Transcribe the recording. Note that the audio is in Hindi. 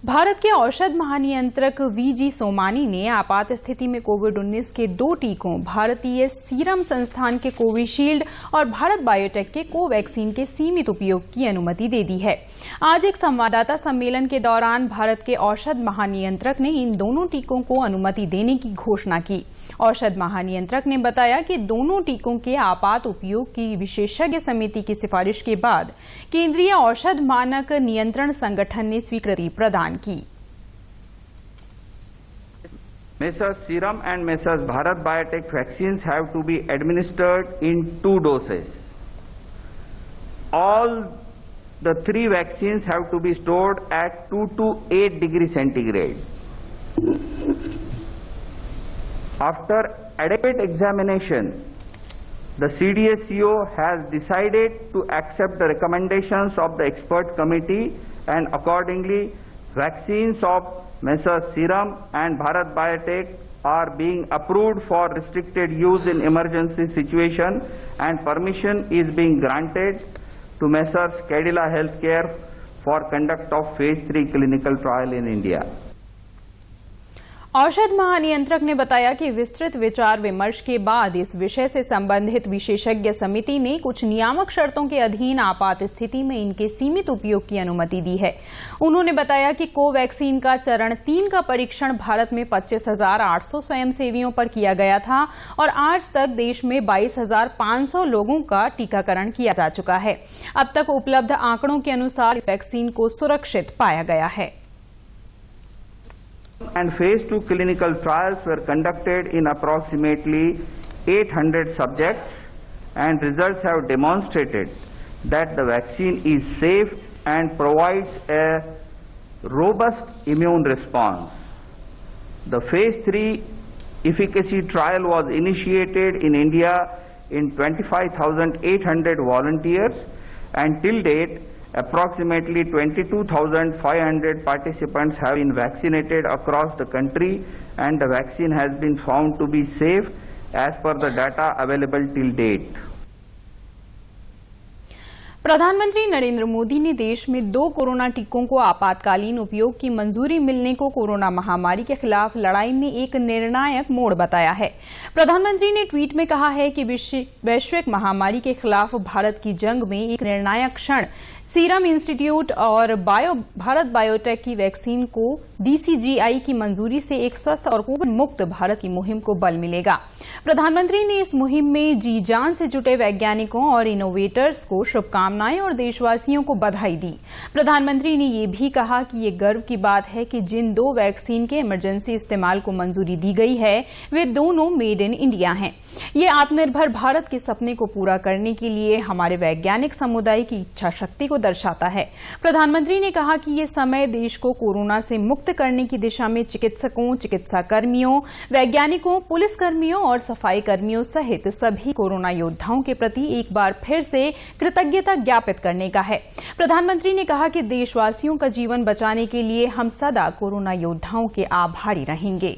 भारत के औषध महानियंत्रक वीजी सोमानी ने आपात स्थिति में कोविड-19 के 2 टीकों भारतीय सीरम संस्थान के कोविशील्ड और भारत बायोटेक के कोवैक्सीन के सीमित उपयोग की अनुमति दे दी है। आज एक संवाददाता सम्मेलन के दौरान भारत के औषध महानियंत्रक ने इन दोनों टीकों को अनुमति देने की घोषणा की। औषध महानियंत्रक ने बताया कि दोनों टीकों के आपात उपयोग की विशेषज्ञ समिति की सिफारिश के बाद केंद्रीय औषध मानक नियंत्रण संगठन ने स्वीकृति प्रदान की। Messrs. Serum and Messrs. Bharat Biotech vaccines have to be administered in 2 doses. All the 3 vaccines have to be stored at 2 to 8 degrees centigrade. After adequate examination, the CDSCO has decided to accept the recommendations of the expert committee, and accordingly vaccines of Messrs. Serum and Bharat Biotech are being approved for restricted use in emergency situation, and permission is being granted to Messrs. Cadila Healthcare for conduct of phase 3 clinical trial in India. औषध महानियंत्रक ने बताया कि विस्तृत विचार विमर्श के बाद इस विषय से संबंधित विशेषज्ञ समिति ने कुछ नियामक शर्तों के अधीन आपात स्थिति में इनके सीमित उपयोग की अनुमति दी है। उन्होंने बताया कि कोवैक्सीन का चरण 3 का परीक्षण भारत में 25,800 स्वयंसेवियों पर किया गया था और आज तक देश में 22,500 लोगों का टीकाकरण किया जा चुका है। अब तक उपलब्ध आंकड़ों के अनुसार इस वैक्सीन को सुरक्षित पाया गया है। And phase 2 clinical trials were conducted in approximately 800 subjects, and results have demonstrated that the vaccine is safe and provides a robust immune response. The phase 3 efficacy trial was initiated in India in 25,800 volunteers, and till date approximately 22,500 participants have been vaccinated across the country, and the vaccine has been found to be safe as per the data available till date. प्रधानमंत्री नरेंद्र मोदी ने देश में 2 कोरोना टीकों को आपातकालीन उपयोग की मंजूरी मिलने को कोरोना महामारी के खिलाफ लड़ाई में एक निर्णायक मोड़ बताया है। प्रधानमंत्री ने ट्वीट में कहा है कि वैश्विक महामारी के खिलाफ भारत की जंग में एक निर्णायक क्षण सीरम इंस्टीट्यूट और भारत बायोटेक की वैक्सीन को DCGI की मंजूरी से एक स्वस्थ और कोविड मुक्त भारत की मुहिम को बल मिलेगा। प्रधानमंत्री ने इस मुहिम में जी जान से जुटे वैज्ञानिकों और इनोवेटर्स को शुभकामनाएं और देशवासियों को बधाई दी। प्रधानमंत्री ने ये भी कहा कि ये गर्व की बात है कि जिन 2 वैक्सीन के इमरजेंसी इस्तेमाल को मंजूरी दी गई है वे दोनों मेड इन इंडिया हैं। ये आत्मनिर्भर भारत के सपने को पूरा करने के लिए हमारे वैज्ञानिक समुदाय की इच्छा शक्ति को दर्शाता है। प्रधानमंत्री ने कहा कि ये समय देश को कोरोना से मुक्त करने की दिशा में चिकित्सकों, चिकित्सा कर्मियों, वैज्ञानिकों, पुलिसकर्मियों और सफाई कर्मियों सहित सभी कोरोना योद्धाओं के प्रति एक बार फिर से कृतज्ञता ज्ञापित करने का है। प्रधानमंत्री ने कहा कि देशवासियों का जीवन बचाने के लिए हम सदा कोरोना योद्धाओं के आभारी रहेंगे।